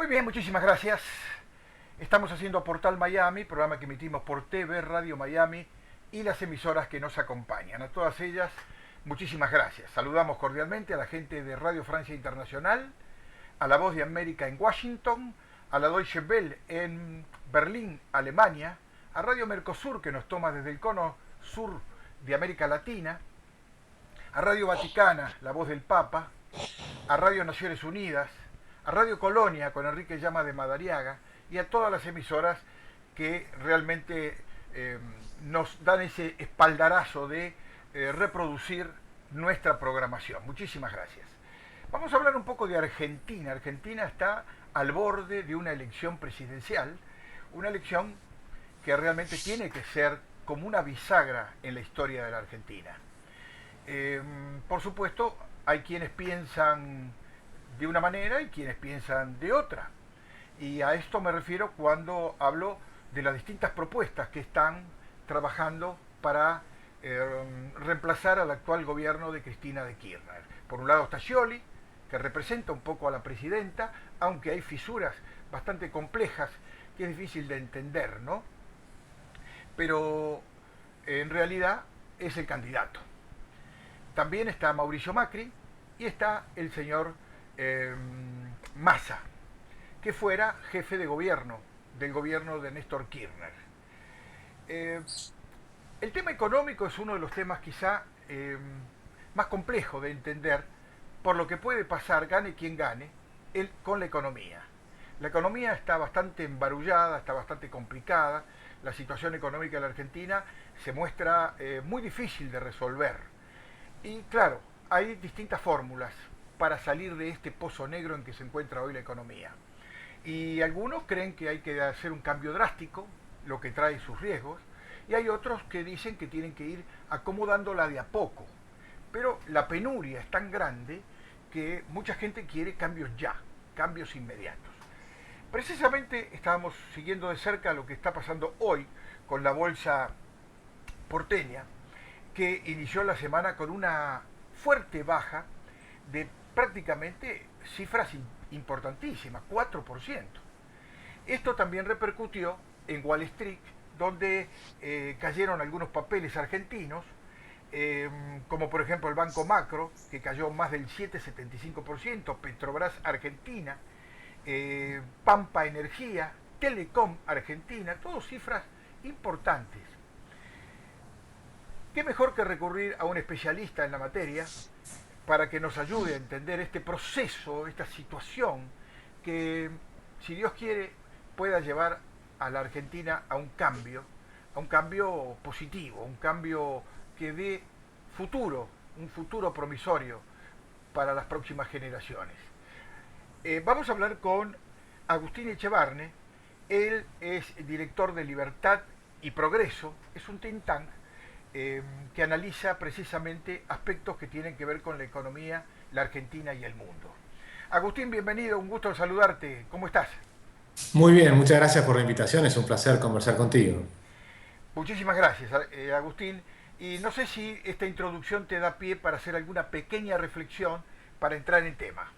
Muy bien, muchísimas gracias. Estamos haciendo Portal Miami, programa que emitimos por TV, Radio Miami y las emisoras que nos acompañan. A todas ellas, muchísimas gracias. Saludamos cordialmente a la gente de Radio Francia Internacional, a La Voz de América en Washington, a la Deutsche Welle en Berlín, Alemania, a Radio Mercosur, que nos toma desde el cono sur de América Latina, a Radio Vaticana, La Voz del Papa, a Radio Naciones Unidas, a Radio Colonia con Enrique Llama de Madariaga y a todas las emisoras que realmente nos dan ese espaldarazo de reproducir nuestra programación. Muchísimas gracias. Vamos a hablar un poco de Argentina. Argentina está al borde de una elección presidencial, una elección que realmente tiene que ser como una bisagra en la historia de la Argentina. Por supuesto, hay quienes piensan de una manera y quienes piensan de otra. Y a esto me refiero cuando hablo de las distintas propuestas que están trabajando para reemplazar al actual gobierno de Cristina de Kirchner. Por un lado está Scioli, que representa un poco a la presidenta, aunque hay fisuras bastante complejas que es difícil de entender, ¿no? Pero en realidad es el candidato. También está Mauricio Macri y está el señor Massa, que fuera jefe de gobierno del gobierno de Néstor Kirchner. El tema económico es uno de los temas quizá más complejos de entender por lo que puede pasar, gane quien gane, con la economía. La economía está bastante embarullada, está bastante complicada, la situación económica de la Argentina se muestra muy difícil de resolver. Y claro, hay distintas fórmulas para salir de este pozo negro en que se encuentra hoy la economía. Y algunos creen que hay que hacer un cambio drástico, lo que trae sus riesgos, y hay otros que dicen que tienen que ir acomodándola de a poco. Pero la penuria es tan grande que mucha gente quiere cambios ya, cambios inmediatos. Precisamente estábamos siguiendo de cerca lo que está pasando hoy con la bolsa porteña, que inició la semana con una fuerte baja de prácticamente cifras importantísimas, 4%. Esto también repercutió en Wall Street, donde cayeron algunos papeles argentinos, como por ejemplo el Banco Macro, que cayó más del 7,75%, Petrobras Argentina, Pampa Energía, Telecom Argentina, todas cifras importantes. ¿Qué mejor que recurrir a un especialista en la materia para que nos ayude a entender este proceso, esta situación que, si Dios quiere, pueda llevar a la Argentina a un cambio positivo, un cambio que dé futuro, un futuro promisorio para las próximas generaciones? Vamos a hablar con Agustín Echevarne. Él es director de Libertad y Progreso, es un think tank que analiza precisamente aspectos que tienen que ver con la economía, la Argentina y el mundo. Agustín, bienvenido, un gusto saludarte. ¿Cómo estás? Muy bien, muchas gracias por la invitación, es un placer conversar contigo. Muchísimas gracias, Agustín. Y no sé si esta introducción te da pie para hacer alguna pequeña reflexión para entrar en tema.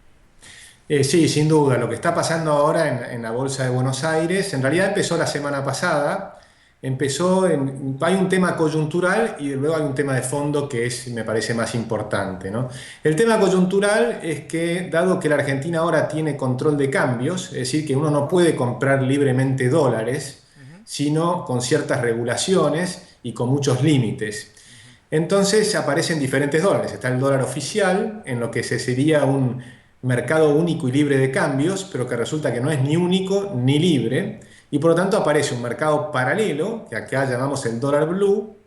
Sí, sin duda, lo que está pasando ahora en la Bolsa de Buenos Aires, en realidad empezó la semana pasada, hay un tema coyuntural y luego hay un tema de fondo que me parece más importante, ¿no? El tema coyuntural es que, dado que la Argentina ahora tiene control de cambios, es decir, que uno no puede comprar libremente dólares, Uh-huh, sino con ciertas regulaciones y con muchos límites. uh-huh. Entonces aparecen diferentes dólares. Está el dólar oficial, en lo que sería un mercado único y libre de cambios, pero que resulta que no es ni único ni libre, y por lo tanto aparece un mercado paralelo, que acá llamamos el dólar blue,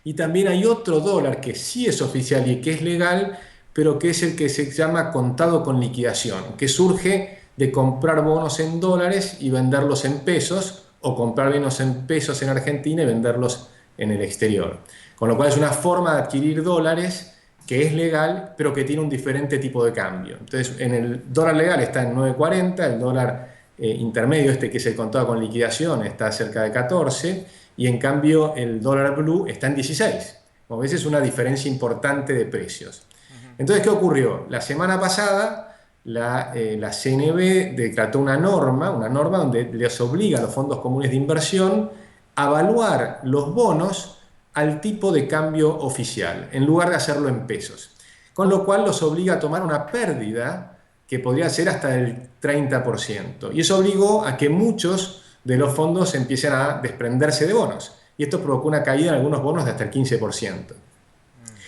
y también hay otro dólar que sí es oficial y que es legal, pero que es el que se llama contado con liquidación, que surge de comprar bonos en dólares y venderlos en pesos, o comprar bonos en pesos en Argentina y venderlos en el exterior. Con lo cual es una forma de adquirir dólares que es legal, pero que tiene un diferente tipo de cambio. Entonces, en el dólar legal está en 9,40, el dólar intermedio, que es el contado con liquidación, está cerca de 14, y en cambio el dólar blue está en 16. Como ves, es una diferencia importante de precios. Uh-huh. Entonces, ¿qué ocurrió? La semana pasada la CNB decretó una norma donde les obliga a los fondos comunes de inversión a evaluar los bonos al tipo de cambio oficial, en lugar de hacerlo en pesos. Con lo cual los obliga a tomar una pérdida que podría ser hasta del 30%. Y eso obligó a que muchos de los fondos empiecen a desprenderse de bonos. Y esto provocó una caída en algunos bonos de hasta el 15%.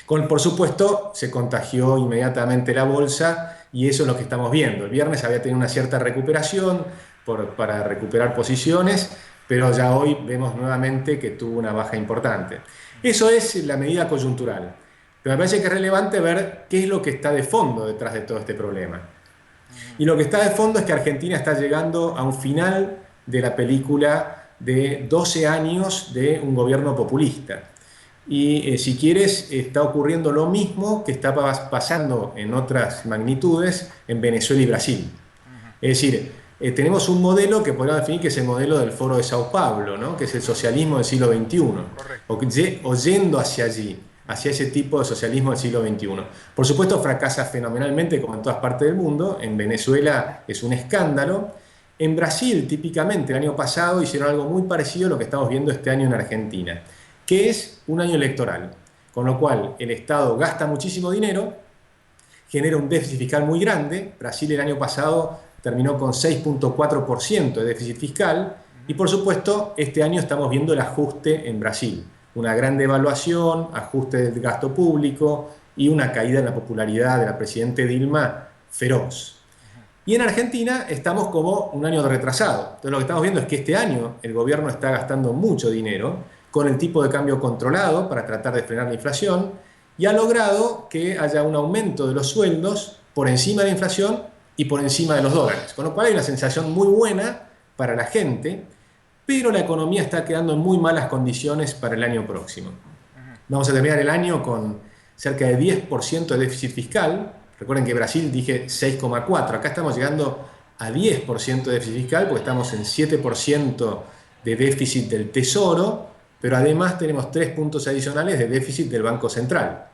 Por supuesto, se contagió inmediatamente la bolsa y eso es lo que estamos viendo. El viernes había tenido una cierta recuperación para recuperar posiciones, pero ya hoy vemos nuevamente que tuvo una baja importante. Eso es la medida coyuntural. Pero me parece que es relevante ver qué es lo que está de fondo detrás de todo este problema. Y lo que está de fondo es que Argentina está llegando a un final de la película de 12 años de un gobierno populista. Y si quieres, está ocurriendo lo mismo que está pasando en otras magnitudes en Venezuela y Brasil. Es decir, tenemos un modelo que podríamos definir que es el modelo del Foro de Sao Paulo, ¿no? Que es el socialismo del siglo XXI, o yendo hacia allí, hacia ese tipo de socialismo del siglo XXI. Por supuesto, fracasa fenomenalmente como en todas partes del mundo. En Venezuela es un escándalo. En Brasil, típicamente, el año pasado hicieron algo muy parecido a lo que estamos viendo este año en Argentina, que es un año electoral, con lo cual el Estado gasta muchísimo dinero, genera un déficit fiscal muy grande. Brasil el año pasado terminó con 6,4% de déficit fiscal y por supuesto este año estamos viendo el ajuste en Brasil, una gran devaluación, ajuste del gasto público y una caída en la popularidad de la presidenta Dilma feroz. Y en Argentina estamos como un año retrasado. Entonces lo que estamos viendo es que este año el gobierno está gastando mucho dinero con el tipo de cambio controlado para tratar de frenar la inflación y ha logrado que haya un aumento de los sueldos por encima de la inflación y por encima de los dólares. Con lo cual hay una sensación muy buena para la gente, pero la economía está quedando en muy malas condiciones para el año próximo. Vamos a terminar el año con cerca de 10% de déficit fiscal. Recuerden que Brasil dije 6,4%. Acá estamos llegando a 10% de déficit fiscal porque estamos en 7% de déficit del Tesoro, pero además tenemos 3 puntos adicionales de déficit del Banco Central.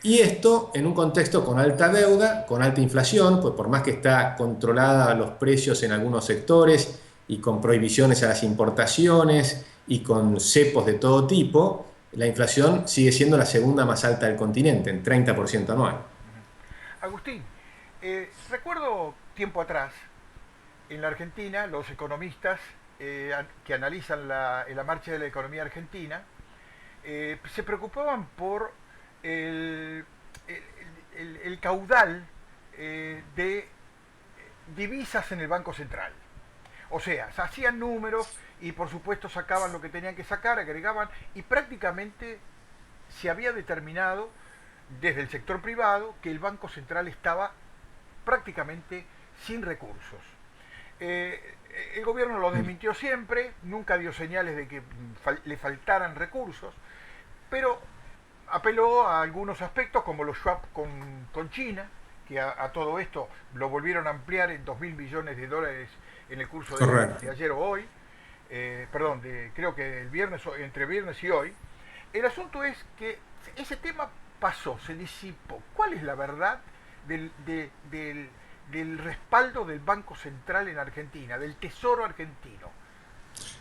Y esto en un contexto con alta deuda, con alta inflación, pues por más que está controlada los precios en algunos sectores y con prohibiciones a las importaciones y con cepos de todo tipo, la inflación sigue siendo la segunda más alta del continente, en 30% anual. Agustín, recuerdo tiempo atrás, en la Argentina, los economistas que analizan la marcha de la economía argentina se preocupaban por el caudal de divisas en el Banco Central. O sea, se hacían números y por supuesto sacaban lo que tenían que sacar, agregaban y prácticamente se había determinado desde el sector privado que el Banco Central estaba prácticamente sin recursos. El gobierno lo desmintió siempre, nunca dio señales de que le faltaran recursos, pero apeló a algunos aspectos como los swap con China, que a todo esto lo volvieron a ampliar en 2.000 millones de dólares en el curso de ayer o hoy, creo que el viernes, entre viernes y hoy. El asunto es que ese tema pasó, se disipó. ¿Cuál es la verdad del respaldo del Banco Central en Argentina, del Tesoro argentino?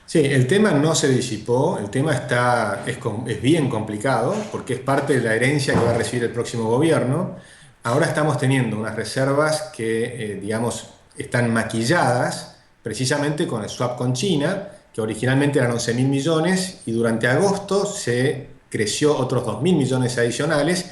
Sí, el tema no se disipó, el tema es bien complicado porque es parte de la herencia que va a recibir el próximo gobierno. Ahora estamos teniendo unas reservas que, digamos, están maquilladas precisamente con el swap con China, que originalmente eran 11.000 millones y durante agosto se creció otros 2.000 millones adicionales,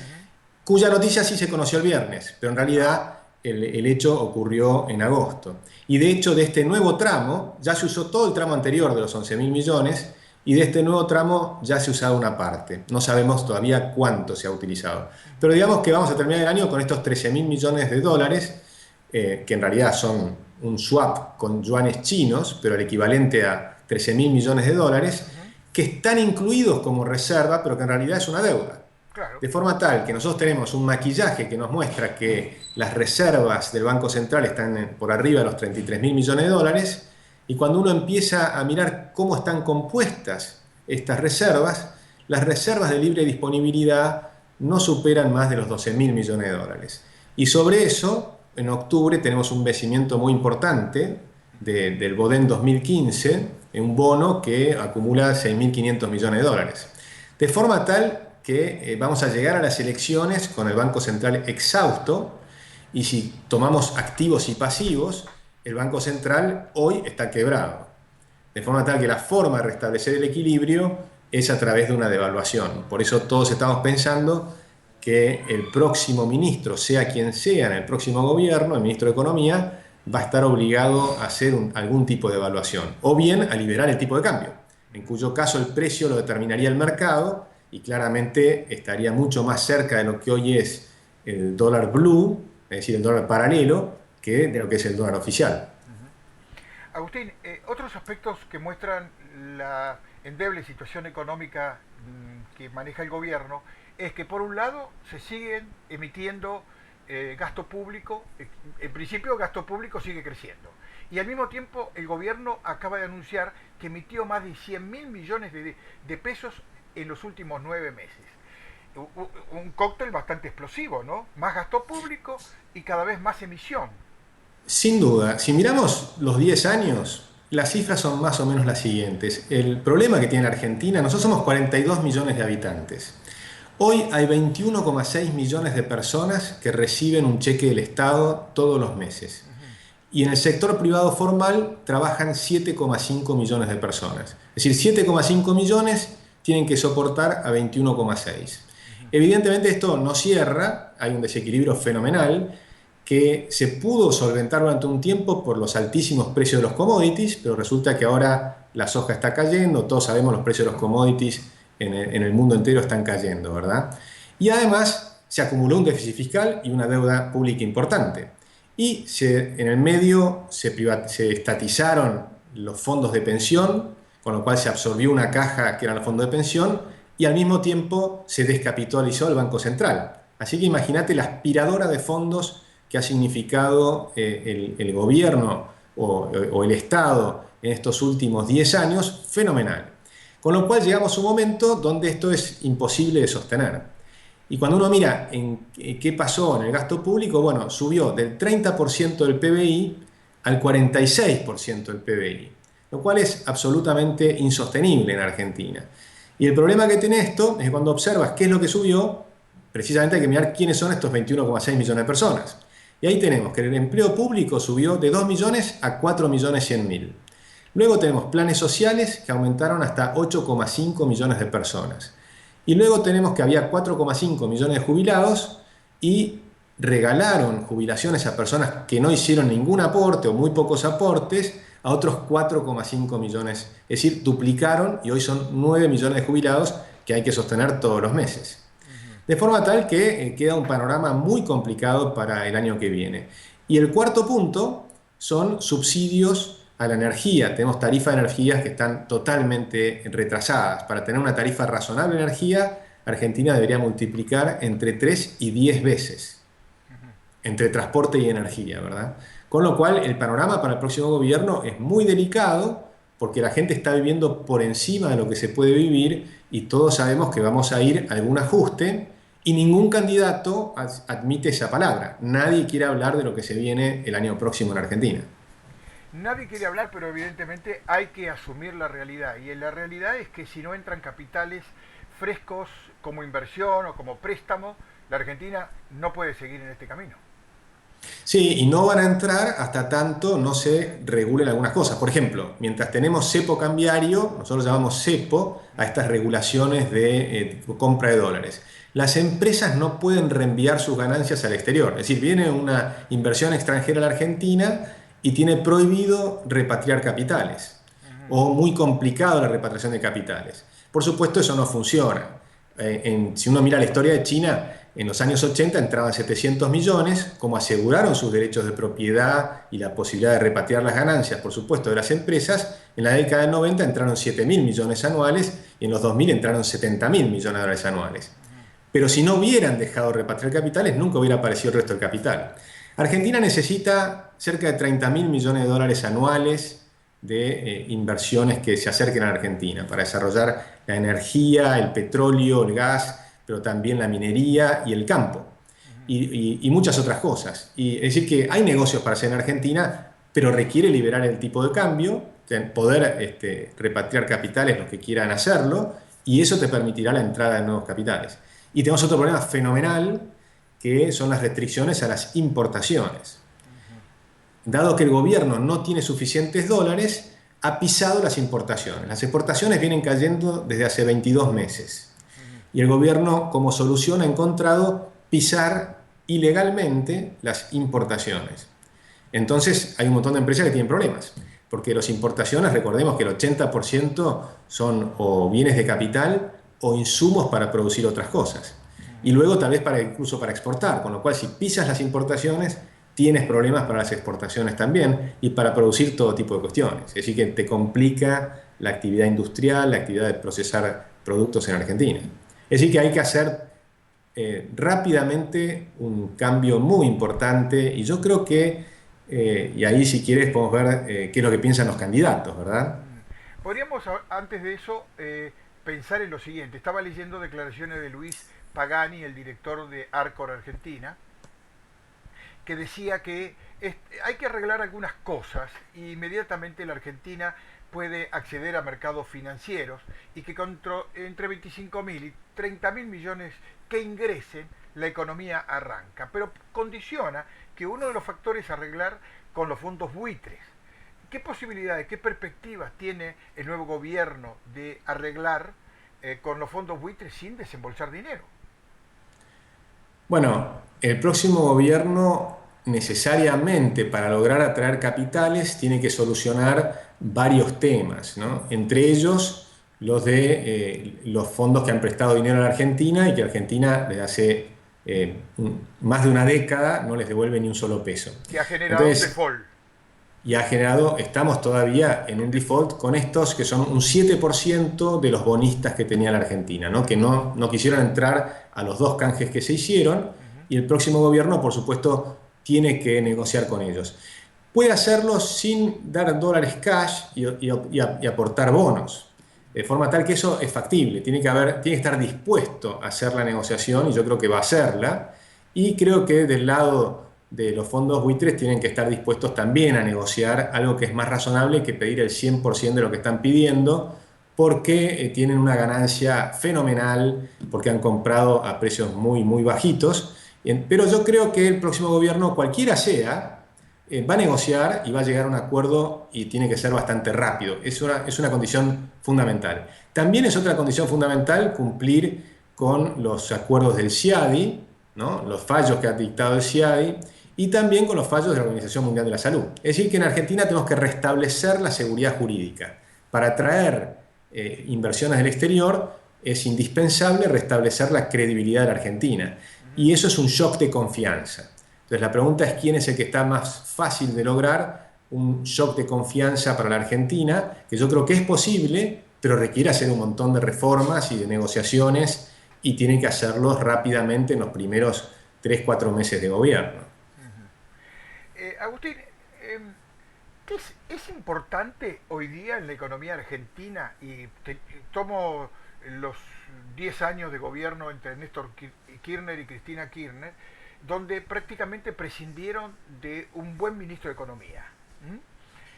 cuya noticia sí se conoció el viernes, pero en realidad el hecho ocurrió en agosto. Y de hecho de este nuevo tramo, ya se usó todo el tramo anterior de los 11.000 millones y de este nuevo tramo ya se ha usado una parte. No sabemos todavía cuánto se ha utilizado. Pero digamos que vamos a terminar el año con estos 13.000 millones de dólares, que en realidad son un swap con yuanes chinos, pero el equivalente a 13.000 millones de dólares, que están incluidos como reserva, pero que en realidad es una deuda. Claro. De forma tal que nosotros tenemos un maquillaje que nos muestra que las reservas del Banco Central están por arriba de los 33.000 millones de dólares, y cuando uno empieza a mirar cómo están compuestas estas reservas, las reservas de libre disponibilidad no superan más de los 12.000 millones de dólares. Y sobre eso en octubre tenemos un vencimiento muy importante del BODEN 2015, en un bono que acumula 6.500 millones de dólares. De forma tal que vamos a llegar a las elecciones con el Banco Central exhausto, y si tomamos activos y pasivos, el Banco Central hoy está quebrado. De forma tal que la forma de restablecer el equilibrio es a través de una devaluación. Por eso todos estamos pensando que el próximo ministro, sea quien sea en el próximo gobierno, el ministro de Economía, va a estar obligado a hacer algún tipo de evaluación, o bien a liberar el tipo de cambio, en cuyo caso el precio lo determinaría el mercado y claramente estaría mucho más cerca de lo que hoy es el dólar blue, es decir, el dólar paralelo, que de lo que es el dólar oficial. Agustín, otros aspectos que muestran la endeble situación económica que maneja el gobierno es que por un lado se siguen emitiendo gasto público, en principio el gasto público sigue creciendo, y al mismo tiempo el gobierno acaba de anunciar que emitió más de 100.000 millones de pesos en los últimos 9 meses. Un cóctel bastante explosivo, ¿no? Más gasto público y cada vez más emisión. Sin duda, si miramos los 10 años, las cifras son más o menos las siguientes. El problema que tiene la Argentina, nosotros somos 42 millones de habitantes. Hoy hay 21,6 millones de personas que reciben un cheque del Estado todos los meses. Y en el sector privado formal trabajan 7,5 millones de personas. Es decir, 7,5 millones tienen que soportar a 21,6. Evidentemente esto no cierra, hay un desequilibrio fenomenal que se pudo solventar durante un tiempo por los altísimos precios de los commodities, pero resulta que ahora la soja está cayendo, todos sabemos los precios de los commodities en el mundo entero están cayendo, ¿verdad? Y además se acumuló un déficit fiscal y una deuda pública importante. Y en el medio se estatizaron los fondos de pensión, con lo cual se absorbió una caja que eran los fondos de pensión, y al mismo tiempo se descapitalizó el Banco Central. Así que imagínate la aspiradora de fondos que ha significado el gobierno o el Estado en estos últimos 10 años, fenomenal. Con lo cual llegamos a un momento donde esto es imposible de sostener. Y cuando uno mira en qué pasó en el gasto público, bueno, subió del 30% del PBI al 46% del PBI, lo cual es absolutamente insostenible en Argentina. Y el problema que tiene esto es que cuando observas qué es lo que subió, precisamente hay que mirar quiénes son estos 21,6 millones de personas. Y ahí tenemos que el empleo público subió de 2 millones a 4.100.000. Luego tenemos planes sociales que aumentaron hasta 8,5 millones de personas. Y luego tenemos que había 4,5 millones de jubilados y regalaron jubilaciones a personas que no hicieron ningún aporte o muy pocos aportes a otros 4,5 millones. Es decir, duplicaron y hoy son 9 millones de jubilados que hay que sostener todos los meses. De forma tal que queda un panorama muy complicado para el año que viene. Y el cuarto punto son subsidios a la energía. Tenemos tarifas de energías que están totalmente retrasadas. Para tener una tarifa razonable de energía, Argentina debería multiplicar entre 3 y 10 veces entre transporte y energía, ¿verdad? Con lo cual, el panorama para el próximo gobierno es muy delicado porque la gente está viviendo por encima de lo que se puede vivir y todos sabemos que vamos a ir a algún ajuste y ningún candidato admite esa palabra. Nadie quiere hablar de lo que se viene el año próximo en Argentina. Nadie quiere hablar, pero evidentemente hay que asumir la realidad. Y la realidad es que si no entran capitales frescos como inversión o como préstamo, la Argentina no puede seguir en este camino. Sí, y no van a entrar hasta tanto no se regulen algunas cosas. Por ejemplo, mientras tenemos cepo cambiario, nosotros llamamos cepo a estas regulaciones de compra de dólares. Las empresas no pueden reenviar sus ganancias al exterior. Es decir, viene una inversión extranjera a la Argentina y tiene prohibido repatriar capitales. O muy complicado la repatriación de capitales. Por supuesto, eso no funciona. Si uno mira la historia de China, en los años 80 entraban 700 millones, como aseguraron sus derechos de propiedad y la posibilidad de repatriar las ganancias, por supuesto, de las empresas. En la década del 90 entraron 7.000 millones anuales y en los 2000 entraron 70.000 millones de dólares anuales. Pero si no hubieran dejado repatriar capitales, nunca hubiera aparecido el resto del capital. Argentina necesita cerca de 30.000 millones de dólares anuales de inversiones que se acerquen a la Argentina para desarrollar la energía, el petróleo, el gas, pero también la minería y el campo. y muchas otras cosas. Y es decir, que hay negocios para hacer en Argentina, pero requiere liberar el tipo de cambio, poder repatriar capitales los que quieran hacerlo, y eso te permitirá la entrada de nuevos capitales. Y tenemos otro problema fenomenal, que son las restricciones a las importaciones. Dado que el gobierno no tiene suficientes dólares, ha pisado las importaciones. Las exportaciones vienen cayendo desde hace 22 meses. Y el gobierno, como solución, ha encontrado pisar ilegalmente las importaciones. Entonces hay un montón de empresas que tienen problemas, porque las importaciones, recordemos que el 80% son o bienes de capital o insumos para producir otras cosas. Y luego tal vez incluso para exportar, con lo cual si pisas las importaciones, tienes problemas para las exportaciones también y para producir todo tipo de cuestiones. Es decir, que te complica la actividad industrial, la actividad de procesar productos en Argentina. Es decir, que hay que hacer rápidamente un cambio muy importante, y yo creo que, y ahí si quieres podemos ver qué es lo que piensan los candidatos, ¿verdad? Podríamos, antes de eso, pensar en lo siguiente. Estaba leyendo declaraciones de Luis Pagani, el director de Arcor Argentina, que decía que hay que arreglar algunas cosas y inmediatamente la Argentina puede acceder a mercados financieros y que entre 25.000 y 30.000 millones que ingresen, la economía arranca. Pero condiciona que uno de los factores a arreglar con los fondos buitres. ¿Qué posibilidades, qué perspectivas tiene el nuevo gobierno de arreglar con los fondos buitres sin desembolsar dinero? Bueno, el próximo gobierno necesariamente para lograr atraer capitales tiene que solucionar varios temas, ¿no? Entre ellos los de los fondos que han prestado dinero a la Argentina y que Argentina desde hace más de una década no les devuelve ni un solo peso. Que ha generado un default. Y ha generado, estamos todavía en un default con estos que son un 7% de los bonistas que tenía la Argentina, ¿no? Que no quisieron entrar a los dos canjes que se hicieron, y el próximo gobierno, por supuesto, tiene que negociar con ellos. Puede hacerlo sin dar dólares cash y aportar bonos, de forma tal que eso es factible. Tiene que estar dispuesto a hacer la negociación, y yo creo que va a hacerla, y creo que del lado de los fondos buitres tienen que estar dispuestos también a negociar algo que es más razonable que pedir el 100% de lo que están pidiendo, porque tienen una ganancia fenomenal, porque han comprado a precios muy, muy bajitos. Pero yo creo que el próximo gobierno, cualquiera sea, va a negociar y va a llegar a un acuerdo, y tiene que ser bastante rápido. Es una condición fundamental. También es otra condición fundamental cumplir con los acuerdos del CIADI, ¿no? Los fallos que ha dictado el CIADI, y también con los fallos de la Organización Mundial de la Salud. Es decir, que en Argentina tenemos que restablecer la seguridad jurídica. Para atraer inversiones del exterior es indispensable restablecer la credibilidad de la Argentina. Y eso es un shock de confianza. Entonces la pregunta es quién es el que está más fácil de lograr un shock de confianza para la Argentina, que yo creo que es posible, pero requiere hacer un montón de reformas y de negociaciones, y tiene que hacerlos rápidamente en los primeros 3-4 meses de gobierno. Agustín, ¿es importante hoy día en la economía argentina, y tomo los 10 años de gobierno entre Néstor Kirchner y Cristina Kirchner, donde prácticamente prescindieron de un buen ministro de Economía?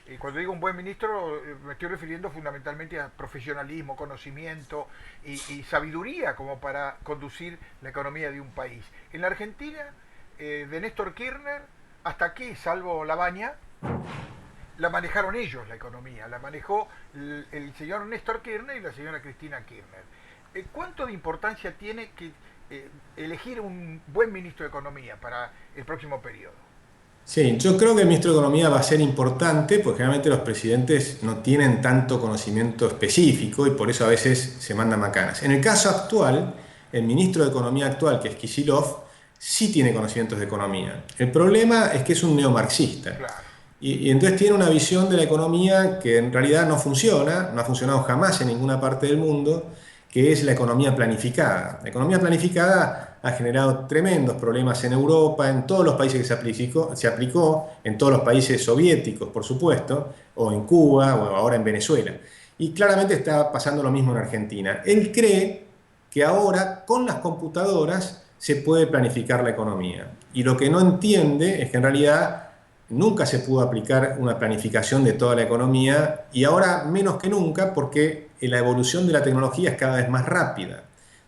Y cuando digo un buen ministro, me estoy refiriendo fundamentalmente a profesionalismo, conocimiento y sabiduría como para conducir la economía de un país. En la Argentina, de Néstor Kirchner hasta aquí, salvo La Baña, la manejaron ellos la economía, la manejó el señor Néstor Kirchner y la señora Cristina Kirchner. ¿Cuánto de importancia tiene que elegir un buen ministro de Economía para el próximo periodo? Sí, yo creo que el ministro de Economía va a ser importante, porque generalmente los presidentes no tienen tanto conocimiento específico y por eso a veces se mandan macanas. En el caso actual, el ministro de Economía actual, que es Kicillof, sí tiene conocimientos de economía. El problema es que es un neomarxista. Claro. Y entonces tiene una visión de la economía que en realidad no funciona, no ha funcionado jamás en ninguna parte del mundo, que es la economía planificada. La economía planificada ha generado tremendos problemas en Europa, en todos los países que se aplicó, en todos los países soviéticos, por supuesto, o en Cuba, o ahora en Venezuela. Y claramente está pasando lo mismo en Argentina. Él cree que ahora, con las computadoras, se puede planificar la economía. Y lo que no entiende es que en realidad nunca se pudo aplicar una planificación de toda la economía y ahora menos que nunca porque la evolución de la tecnología es cada vez más rápida.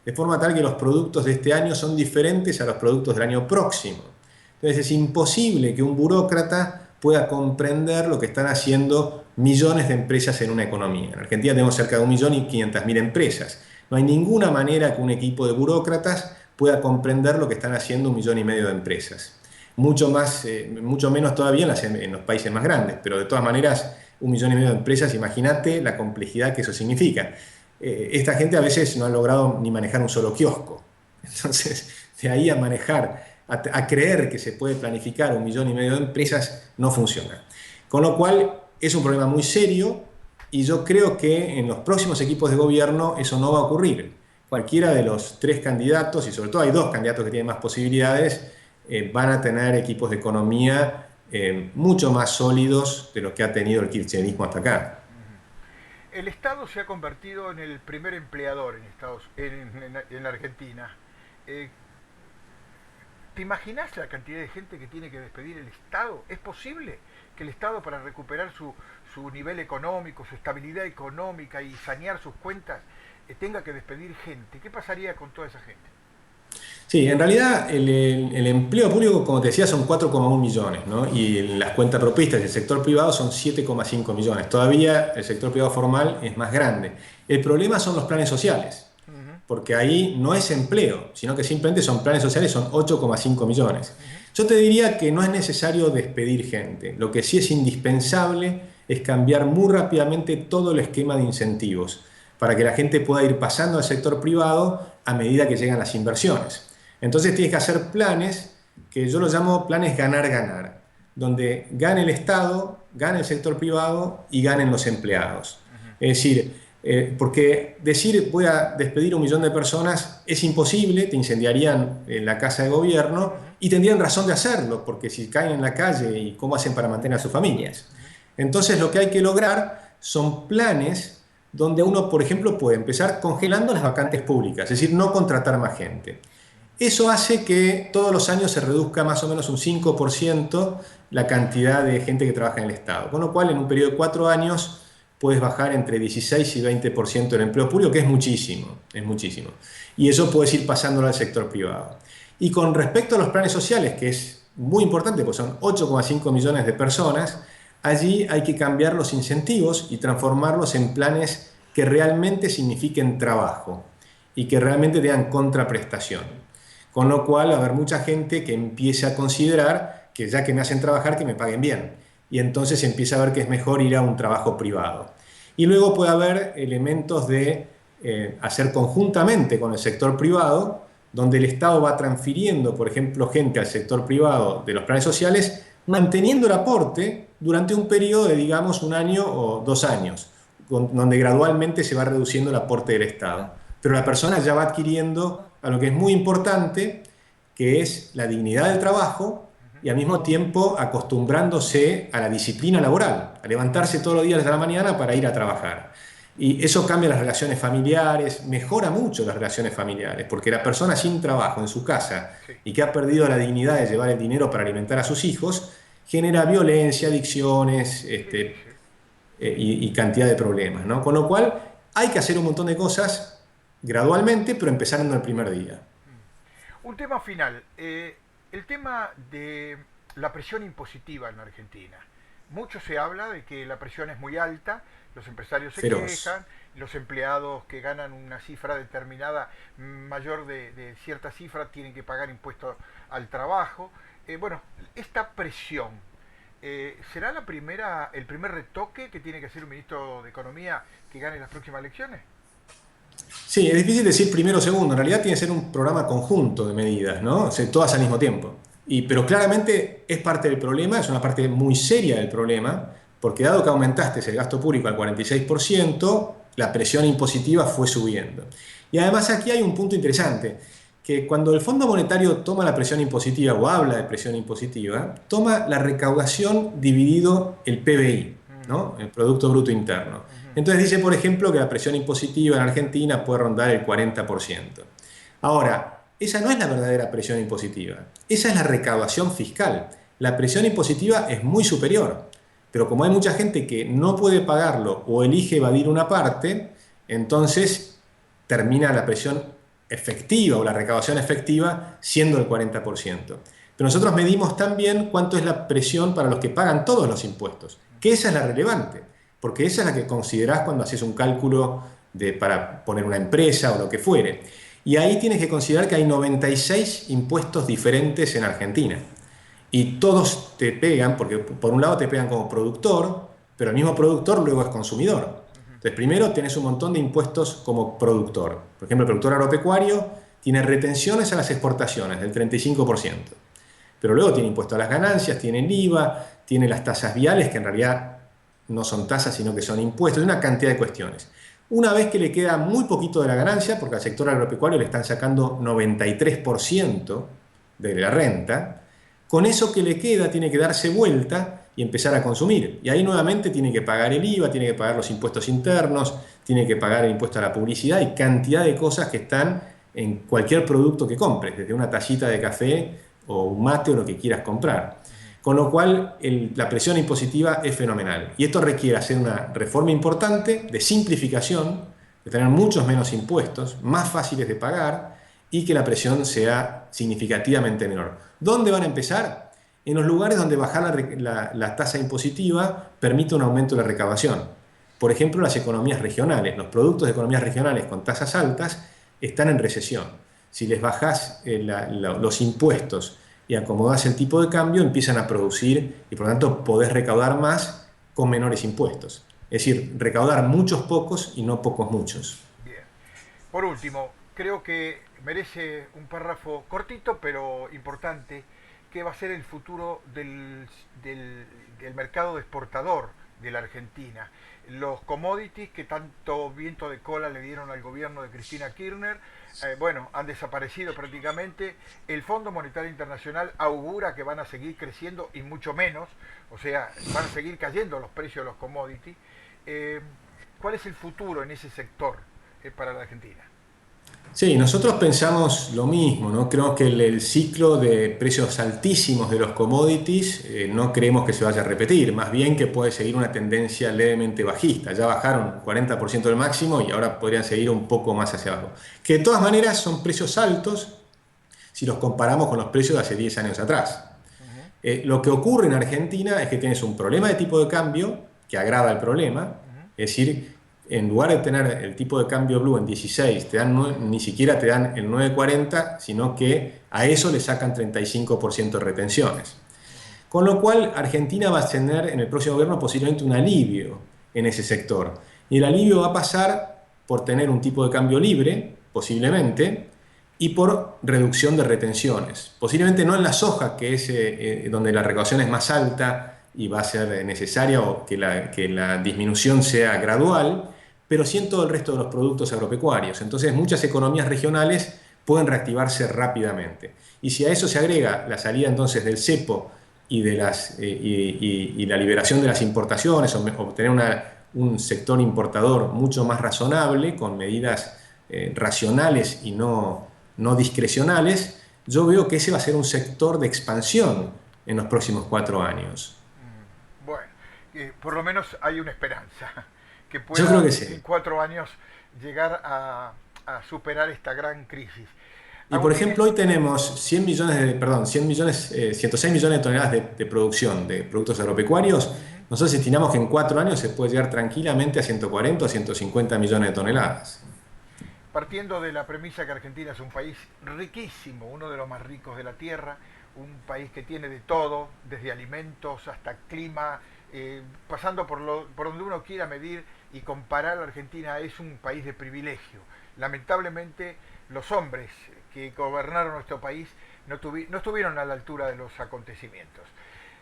De forma tal que los productos de este año son diferentes a los productos del año próximo. Entonces es imposible que un burócrata pueda comprender lo que están haciendo millones de empresas en una economía. En Argentina tenemos cerca de 1.500.000 empresas. No hay ninguna manera que un equipo de burócratas pueda comprender lo que están haciendo 1,5 millones de empresas. Mucho menos todavía en los países más grandes, pero de todas maneras 1,5 millones de empresas, imagínate la complejidad que eso significa. Esta gente a veces no ha logrado ni manejar un solo kiosco. Entonces, de ahí a manejar, a creer que se puede planificar 1,5 millones de empresas, no funciona. Con lo cual, es un problema muy serio y yo creo que en los próximos equipos de gobierno eso no va a ocurrir. Cualquiera de los 3 candidatos, y sobre todo hay 2 candidatos que tienen más posibilidades, van a tener equipos de economía mucho más sólidos de los que ha tenido el kirchnerismo hasta acá. El Estado se ha convertido en el primer empleador en Argentina. Eh, ¿Te imaginas la cantidad de gente que tiene que despedir el Estado? ¿Es posible que el Estado, para recuperar su nivel económico, su estabilidad económica y sanear sus cuentas, tenga que despedir gente? ¿Qué pasaría con toda esa gente? Sí, en realidad el empleo público, como te decía, son 4,1 millones, ¿no? Y las cuentas propistas del sector privado son 7,5 millones. Todavía el sector privado formal es más grande. El problema son los planes sociales, Uh-huh, porque ahí no es empleo, sino que simplemente son planes sociales, son 8,5 millones. uh-huh. Yo te diría que no es necesario despedir gente. Lo que sí es indispensable es cambiar muy rápidamente todo el esquema de incentivos para que la gente pueda ir pasando al sector privado a medida que llegan las inversiones. Entonces tienes que hacer planes que yo los llamo planes ganar-ganar, donde gane el Estado, gane el sector privado y ganen los empleados. Es decir, porque decir voy a despedir 1 millón de personas es imposible, te incendiarían la casa de gobierno y tendrían razón de hacerlo, porque si caen en la calle, ¿y cómo hacen para mantener a sus familias? Entonces lo que hay que lograr son planes donde uno, por ejemplo, puede empezar congelando las vacantes públicas, es decir, no contratar más gente. Eso hace que todos los años se reduzca más o menos un 5% la cantidad de gente que trabaja en el Estado. Con lo cual, en un periodo de 4 años, puedes bajar entre 16 y 20% el empleo público, que es muchísimo, es muchísimo. Y eso puedes ir pasándolo al sector privado. Y con respecto a los planes sociales, que es muy importante, pues son 8,5 millones de personas, allí hay que cambiar los incentivos y transformarlos en planes que realmente signifiquen trabajo y que realmente tengan contraprestación. Con lo cual va a haber mucha gente que empieza a considerar que ya que me hacen trabajar, que me paguen bien. Y entonces empieza a ver que es mejor ir a un trabajo privado. Y luego puede haber elementos de hacer conjuntamente con el sector privado, donde el Estado va transfiriendo, por ejemplo, gente al sector privado de los planes sociales, manteniendo el aporte durante un periodo de, digamos, 1 año o 2 años, donde gradualmente se va reduciendo el aporte del Estado. Pero la persona ya va adquiriendo a lo que es muy importante, que es la dignidad del trabajo y al mismo tiempo acostumbrándose a la disciplina laboral, a levantarse todos los días de la mañana para ir a trabajar. Y eso cambia las relaciones familiares, mejora mucho las relaciones familiares, porque la persona sin trabajo en su casa Sí, y que ha perdido la dignidad de llevar el dinero para alimentar a sus hijos, genera violencia, adicciones sí, sí, sí. y cantidad de problemas, ¿no? Con lo cual hay que hacer un montón de cosas gradualmente, pero empezando el primer día. Un tema final, el tema de la presión impositiva en Argentina. Mucho se habla de que la presión es muy alta, los empresarios se Feroz. quejan, los empleados que ganan una cifra determinada mayor de cierta cifra tienen que pagar impuestos al trabajo. Bueno, esta presión, ¿será el primer retoque que tiene que hacer un ministro de Economía que gane las próximas elecciones? Sí, es difícil decir primero o segundo. En realidad tiene que ser un programa conjunto de medidas, ¿no? O sea, todas al mismo tiempo. Pero claramente es parte del problema, es una parte muy seria del problema, porque dado que aumentaste el gasto público al 46%, la presión impositiva fue subiendo. Y además aquí hay un punto interesante, que cuando el Fondo Monetario toma la presión impositiva o habla de presión impositiva, toma la recaudación dividido el PBI, Ujú, ¿no? El Producto Bruto Interno. ujú, Entonces dice, por ejemplo, que la presión impositiva en Argentina puede rondar el 40%. Ahora, esa no es la verdadera presión impositiva. Esa es la recaudación fiscal. La presión impositiva es muy superior. Pero como hay mucha gente que no puede pagarlo o elige evadir una parte, entonces termina la presión efectiva o la recaudación efectiva siendo el 40%. Pero nosotros medimos también cuánto es la presión para los que pagan todos los impuestos, que esa es la relevante, porque esa es la que considerás cuando haces un cálculo para poner una empresa o lo que fuere. Y ahí tienes que considerar que hay 96 impuestos diferentes en Argentina. Y todos te pegan, porque por un lado te pegan como productor, pero el mismo productor luego es consumidor. Entonces, primero tenés un montón de impuestos como productor. Por ejemplo, el productor agropecuario tiene retenciones a las exportaciones del 35%. Pero luego tiene impuesto a las ganancias, tiene el IVA, tiene las tasas viales, que en realidad no son tasas, sino que son impuestos, una cantidad de cuestiones. Una vez que le queda muy poquito de la ganancia, porque al sector agropecuario le están sacando 93% de la renta, con eso que le queda tiene que darse vuelta y empezar a consumir. Y ahí nuevamente tiene que pagar el IVA, tiene que pagar los impuestos internos, tiene que pagar el impuesto a la publicidad y cantidad de cosas que están en cualquier producto que compres, desde una tacita de café o un mate o lo que quieras comprar. Con lo cual la presión impositiva es fenomenal. Y esto requiere hacer una reforma importante de simplificación, de tener muchos menos impuestos, más fáciles de pagar y que la presión sea significativamente menor. ¿Dónde van a empezar? En los lugares donde bajar la tasa impositiva permite un aumento de la recaudación. Por ejemplo, las economías regionales. Los productos de economías regionales con tasas altas están en recesión. Si les bajás los impuestos y acomodás el tipo de cambio, empiezan a producir y por lo tanto podés recaudar más con menores impuestos. Es decir, recaudar muchos pocos y no pocos muchos. Bien. Por último, creo que merece un párrafo cortito pero importante, que va a ser el futuro del mercado exportador de la Argentina. Los commodities que tanto viento de cola le dieron al gobierno de Cristina Kirchner, bueno, han desaparecido prácticamente. El Fondo Monetario Internacional augura que van a seguir creciendo y mucho menos, o sea, van a seguir cayendo los precios de los commodities. Eh, ¿Cuál es el futuro en ese sector para la Argentina? Sí, nosotros pensamos lo mismo, ¿no? Creo que el ciclo de precios altísimos de los commodities no creemos que se vaya a repetir, más bien que puede seguir una tendencia levemente bajista. Ya bajaron 40% del máximo y ahora podrían seguir un poco más hacia abajo. Que de todas maneras son precios altos si los comparamos con los precios de hace 10 años atrás. Uh-huh, Lo que ocurre en Argentina es que tienes un problema de tipo de cambio que agrava el problema, uh-huh. es decir, en lugar de tener el tipo de cambio blue en 16, ni siquiera te dan el 9,40, sino que a eso le sacan 35% de retenciones. Con lo cual, Argentina va a tener en el próximo gobierno posiblemente un alivio en ese sector. Y el alivio va a pasar por tener un tipo de cambio libre, posiblemente, y por reducción de retenciones. Posiblemente no en la soja, que es donde la recaudación es más alta y va a ser necesaria o que la disminución sea gradual, pero sí en todo el resto de los productos agropecuarios. Entonces muchas economías regionales pueden reactivarse rápidamente. Y si a eso se agrega la salida entonces del cepo y, y la liberación de las importaciones, o obtener un sector importador mucho más razonable, con medidas racionales y no discrecionales, yo veo que ese va a ser un sector de expansión en los próximos 4 años. Bueno, por lo menos hay una esperanza que Yo creo pueda que en sí. 4 años llegar a superar esta gran crisis. Y por Agustín, ejemplo, hoy tenemos 100 millones 106 millones de toneladas de producción de productos agropecuarios. uh-huh. Nosotros estimamos que en 4 años se puede llegar tranquilamente a 140 o 150 millones de toneladas. Partiendo de la premisa que Argentina es un país riquísimo, uno de los más ricos de la tierra, un país que tiene de todo, desde alimentos hasta clima, pasando por donde uno quiera medir y comparar, la Argentina es un país de privilegio. Lamentablemente, los hombres que gobernaron nuestro país no estuvieron a la altura de los acontecimientos.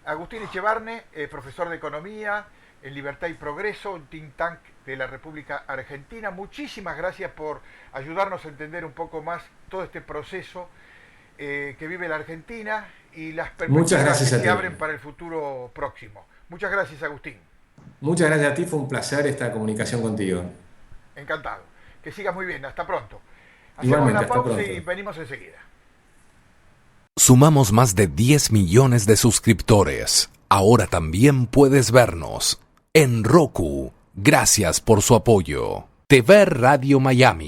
Agustín Echevarne, profesor de Economía en Libertad y Progreso, un think tank de la República Argentina. Muchísimas gracias por ayudarnos a entender un poco más todo este proceso que vive la Argentina y las Muchas perspectivas que gracias a se ti. abren para el futuro próximo. Muchas gracias, Agustín. Muchas gracias a ti, fue un placer esta comunicación contigo. Encantado. Que sigas muy bien. Hasta pronto. Hacemos Igualmente, una hasta pausa pronto. y venimos enseguida. Sumamos más de 10 millones de suscriptores. Ahora también puedes vernos en Roku. Gracias por su apoyo. TV Radio Miami.